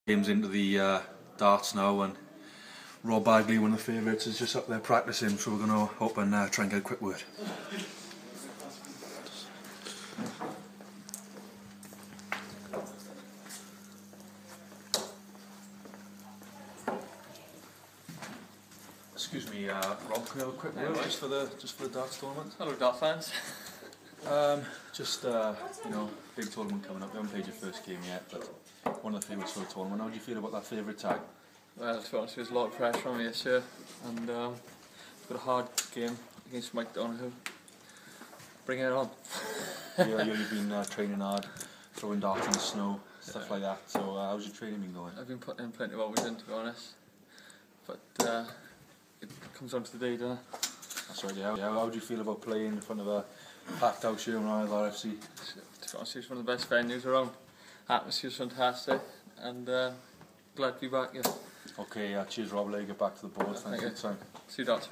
Games into the darts now, and Rob Bagley, one of the favourites, is just up there practicing, so we're going to hope and try and get a quick word. Excuse me, Rob, can we have a quick word just for the darts tournament? Hello, dart fans. You know, big tournament coming up. We haven't played your first game yet, but one of the favourites for the tournament. How do you feel about that favourite tag? Well, to be honest, there's a lot of pressure on me this year, and got a hard game against Mike Donoghue. Bring it on. You've been training hard, throwing darts in the snow, stuff like that. So how's your training been going? I've been putting in plenty of hours in, to be honest, but it comes on to the day, doesn't it? That's right, yeah. How do you feel about playing in front of a packed house here in Royal FC? To be honest, it's one of the best venues around. Atmosphere's fantastic, and glad to be back here. Okay, cheers Rob, let you get back to the board. Thanks for your time. See you, darts fans.